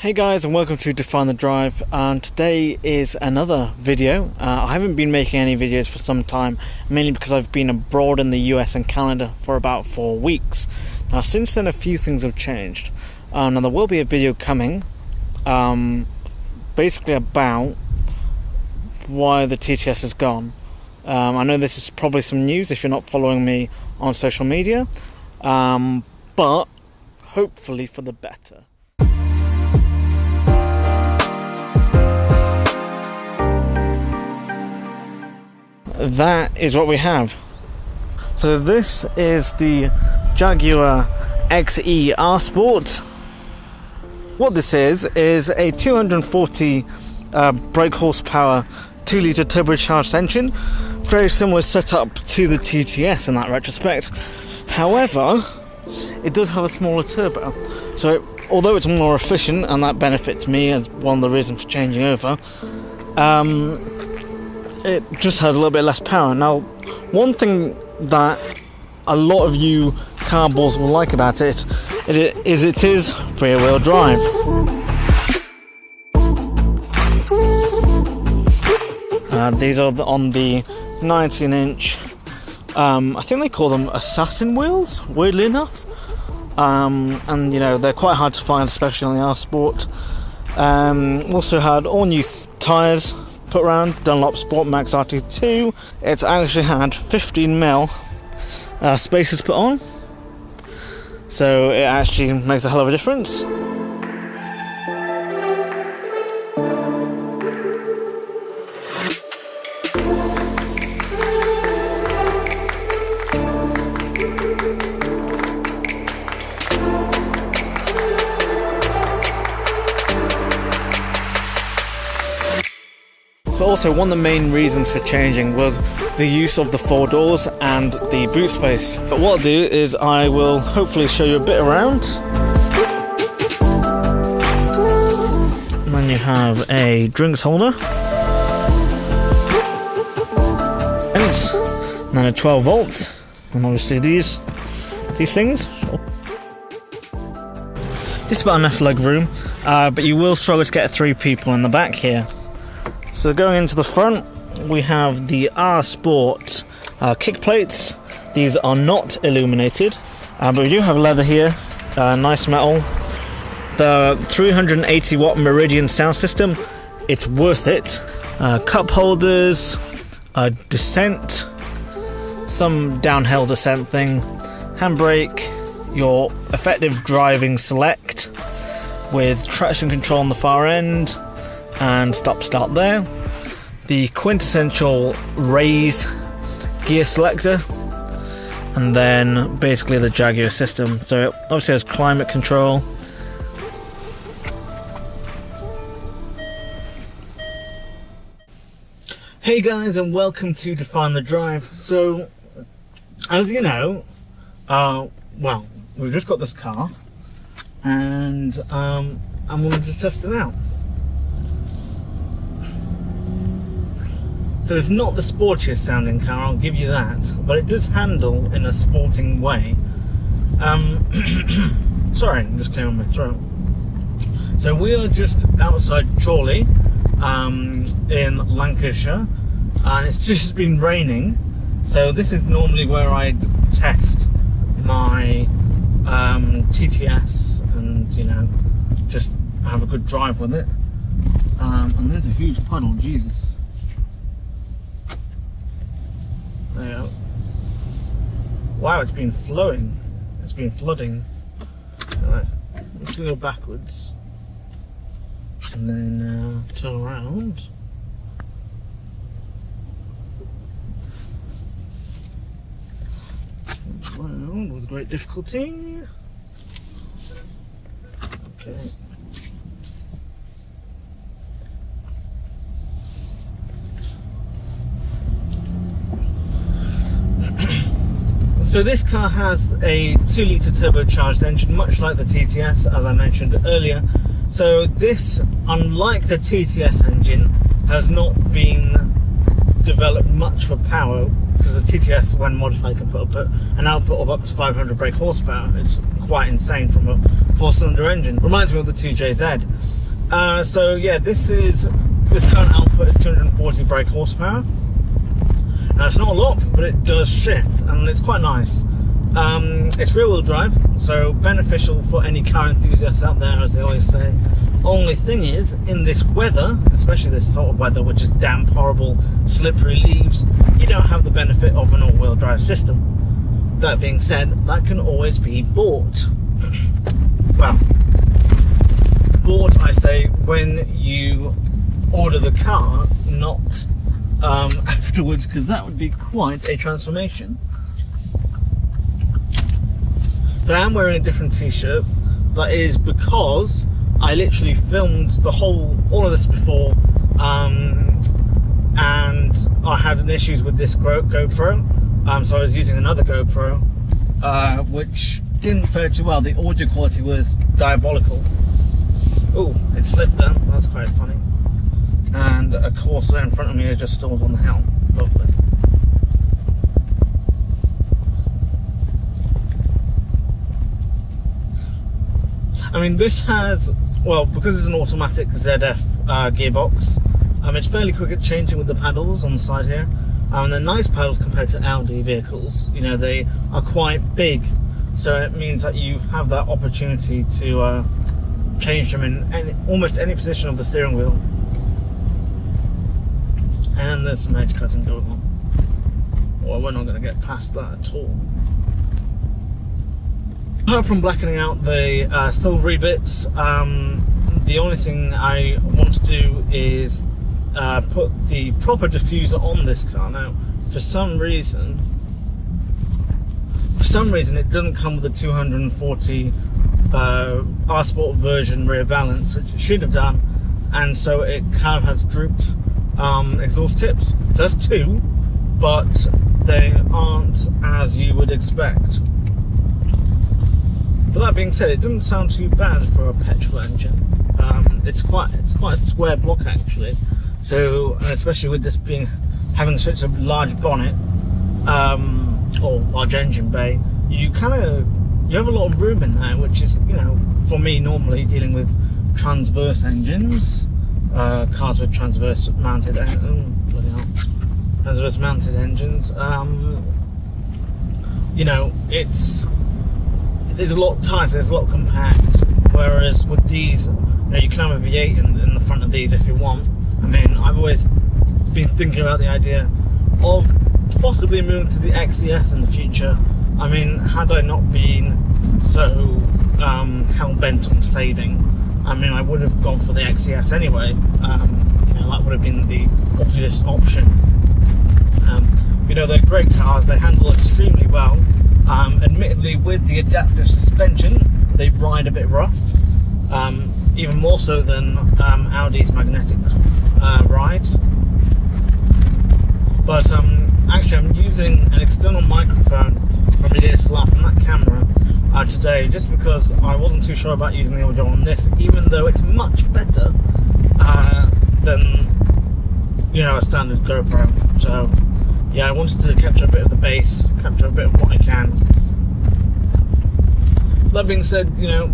Hey guys, and welcome to Define the Drive, and today is another video. I haven't been making any videos for some time, mainly because I've been abroad in the US and Canada for about 4 weeks. Now since then a few things have changed. Now there will be a video coming basically about why the TTS is gone. I know this is probably some news if you're not following me on social media, but hopefully for the better. That is what we have. So this is the Jaguar XE R-Sport. What this is a 240 brake horsepower 2-litre turbocharged engine. Very similar setup to the TTS in that retrospect. However, it does have a smaller turbo. So although it's more efficient, and that benefits me as one of the reasons for changing over, it just had a little bit less power. Now, one thing that a lot of you car balls will like about it is rear-wheel drive. These are on the 19-inch, I think they call them assassin wheels, weirdly enough. And you know, they're quite hard to find, especially on the R-Sport. Also had all new tyres put around, Dunlop Sport Max RT2. It's actually had 15mm spacers put on, so it actually makes a hell of a difference. Also, one of the main reasons for changing was the use of the 4 doors and the boot space. But what I'll do is I will hopefully show you a bit around. And then you have a drinks holder, and then a 12 volts, and obviously these things. Just about enough leg room, but you will struggle to get 3 people in the back here. So going into the front, we have the R-Sport kick plates. These are not illuminated, but we do have leather here, nice metal. The 380 watt Meridian sound system, it's worth it. Cup holders, descent, some downhill descent thing, handbrake, your effective driving select with traction control on the far end, and stop-start there. The quintessential raise gear selector, and then basically the Jaguar system. So it obviously has climate control. Hey guys, and welcome to Define the Drive. So, as you know, well, we've just got this car, and I'm going to just test it out. So it's not the sportiest sounding car, I'll give you that, but it does handle in a sporting way. Sorry, I'm just clearing my throat. So we are just outside Chorley in Lancashire, and it's just been raining. So this is normally where I test my TTS and, you know, just have a good drive with it. And there's a huge puddle, Jesus. Yeah. Wow, it's been flowing. It's been flooding. Alright, let's go backwards and then turn around. Around with great difficulty. Okay. So this car has a 2-litre turbocharged engine, much like the TTS, as I mentioned earlier. So this, unlike the TTS engine, has not been developed much for power because the TTS, when modified, can put up an output of up to 500 brake horsepower. It's quite insane from a 4-cylinder engine. Reminds me of the 2JZ. So yeah, this current output is 240 brake horsepower. Now it's not a lot, but it does shift, and it's quite nice. It's rear-wheel drive, so beneficial for any car enthusiasts out there, as they always say. Only thing is, in this weather, especially this sort of weather, which is damp, horrible, slippery leaves, you don't have the benefit of an all-wheel drive system. That being said, that can always be bought. Well, bought, I say, when you order the car, not afterwards, because that would be quite a transformation. So I am wearing a different t-shirt. That is because I literally filmed all of this before, and I had issues with this GoPro, so I was using another GoPro, which didn't fare too well. The audio quality was diabolical. Oh, it slipped there. That's quite funny. And a Corsa in front of me just stalled on the hill. Lovely. I mean, this has, well, because it's an automatic ZF gearbox, it's fairly quick at changing with the paddles on the side here. And they're nice paddles compared to Audi vehicles. You know, they are quite big, so it means that you have that opportunity to change them in almost any position of the steering wheel. And there's some edge cutting going on. Well, we're not going to get past that at all. Apart from blackening out the silvery bits, the only thing I want to do is put the proper diffuser on this car. Now, for some reason it doesn't come with a 240 R-Sport version rear valance, which it should have done, and so it kind of has drooped exhaust tips. So that's two, but they aren't as you would expect. But that being said, it doesn't sound too bad for a petrol engine. It's quite a square block actually. So, and especially with this having such a large bonnet or large engine bay, you have a lot of room in there, which is, you know, for me normally dealing with transverse engines, cars with transverse mounted engines. You know, there's a lot tighter, there's a lot compact, whereas with these, you know, you can have a V8 in the front of these if you want. I mean, I've always been thinking about the idea of possibly moving to the XES in the future. I mean, had I not been so hell-bent on saving, I mean, I would have gone for the XES anyway. You know, that would have been the obvious option. You know, they're great cars, they handle extremely well. Admittedly, with the adaptive suspension, they ride a bit rough, even more so than Audi's magnetic ride. But actually, I'm using an external microphone from the DSLR from that camera today, just because I wasn't too sure about using the audio on this, even though it's much better than, you know, a standard GoPro. So yeah, I wanted to capture a bit of the bass, capture a bit of what I can. That being said, you know,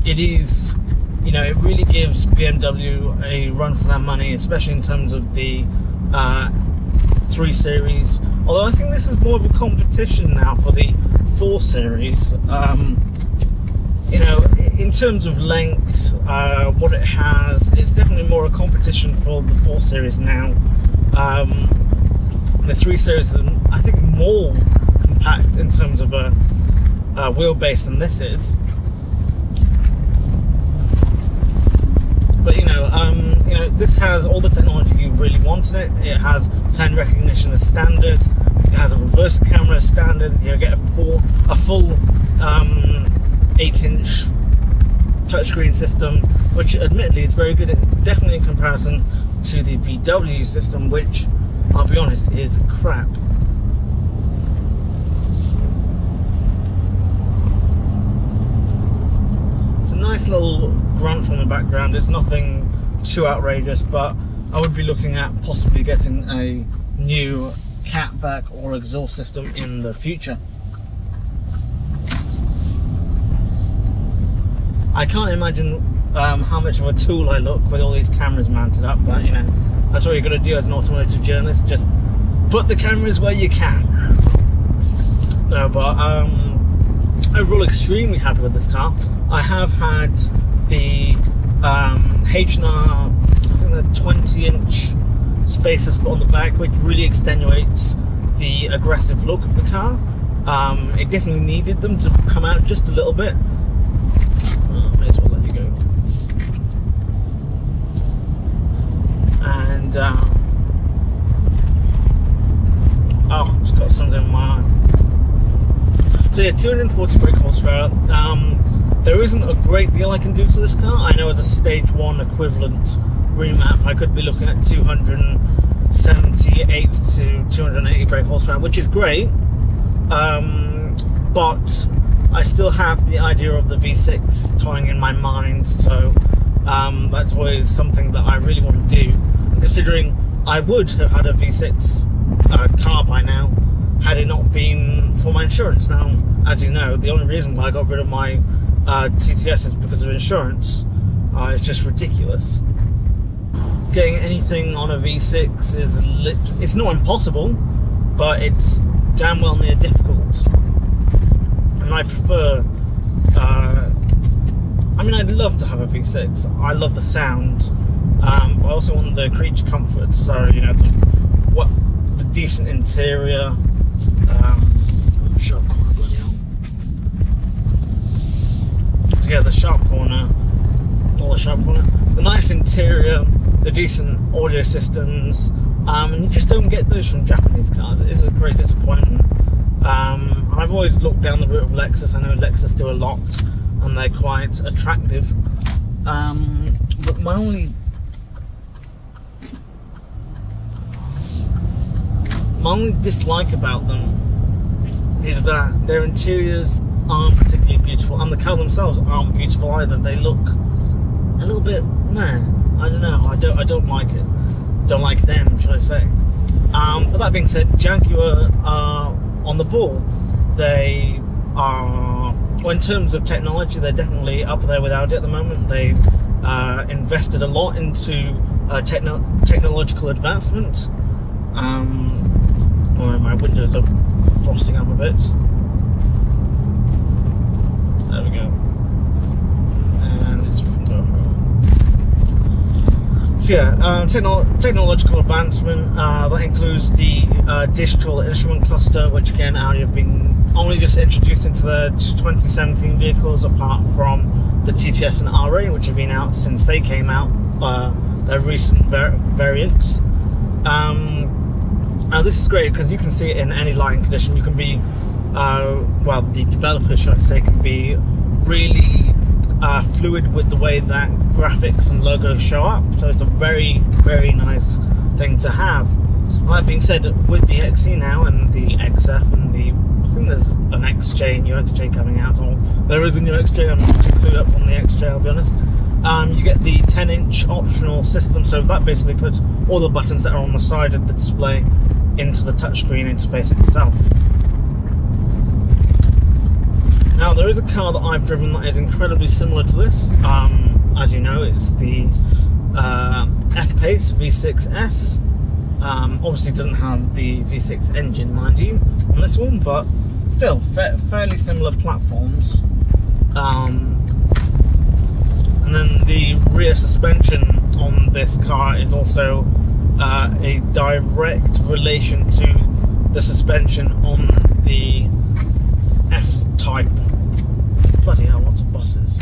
it is, you know, it really gives BMW a run for their money, especially in terms of the 3 Series. Although I think this is more of a competition now for the 4 Series. You know, in terms of length, what it has, it's definitely more a competition for the 4 Series now. The 3 Series is, I think, more compact in terms of a wheelbase than this is. But you know, this has all the technology you really want in it. It has turn recognition as standard. It has a reverse camera as standard. You get a full 8-inch touchscreen system, which admittedly is very good, definitely in comparison to the VW system, which, I'll be honest, is crap. It's a nice little grunt from the background. It's nothing too outrageous, but I would be looking at possibly getting a new catback or exhaust system in the future. I can't imagine how much of a tool I look with all these cameras mounted up, but you know, that's what you're going to do as an automotive journalist, just put the cameras where you can. No, but overall extremely happy with this car. I have had the H&R, I think the 20-inch spacers put on the back, which really extenuates the aggressive look of the car. It definitely needed them to come out just a little bit. May as well let you go. And just got something in my eye. So yeah, 240 brake horsepower. There isn't a great deal I can do to this car. I know as a stage 1 equivalent remap, I could be looking at 278 to 280 brake horsepower, which is great. But I still have the idea of the V6 toying in my mind, so that's always something that I really want to do. Considering I would have had a V6 car by now, had it not been for my insurance. Now, as you know, the only reason why I got rid of my TTS is because of insurance. It's just ridiculous. Getting anything on a V6 is it's not impossible, but it's damn well near difficult. And I prefer, I mean, I'd love to have a V6. I love the sound, but I also want the creature comforts. So, you know, the decent interior. Sharp corner, bloody hell. Yeah, the sharp corner, all the sharp corner. The nice interior, the decent audio systems, and you just don't get those from Japanese cars. It is a great disappointment. I've always looked down the route of Lexus. I know Lexus do a lot, and they're quite attractive. But my only dislike about them is that their interiors aren't particularly beautiful, and the car themselves aren't beautiful either. They look a little bit meh. I don't know. I don't like it. Don't like them, should I say? But that being said, Jaguar are on the ball. They are, well, in terms of technology, they're definitely up there with Audi at the moment. They've invested a lot into technological advancement. Oh, my windows are frosting up a bit. There we go. And it's front door. So yeah, technological advancement, that includes the digital instrument cluster, which again Audi have been only just introduced into the 2017 vehicles, apart from the TTS and RA, which have been out since they came out, their recent variants. Now this is great because you can see it in any lighting condition. You can be, well, the developers, should I say, can be really fluid with the way that graphics and logos show up. So it's a very, very nice thing to have. Well, that being said, with the XE now and the XF and the, I think there's an XJ, new XJ coming out, or there is a new XJ, I'm not too clued up on the XJ, I'll be honest. You get the 10-inch optional system, so that basically puts all the buttons that are on the side of the display into the touchscreen interface itself. Now, there is a car that I've driven that is incredibly similar to this. As you know, it's the F-Pace V6S. Obviously it doesn't have the V6 engine, mind you, on this one, but still, fairly similar platforms. And then the rear suspension on this car is also a direct relation to the suspension on the F-Type. Bloody hell, lots of buses.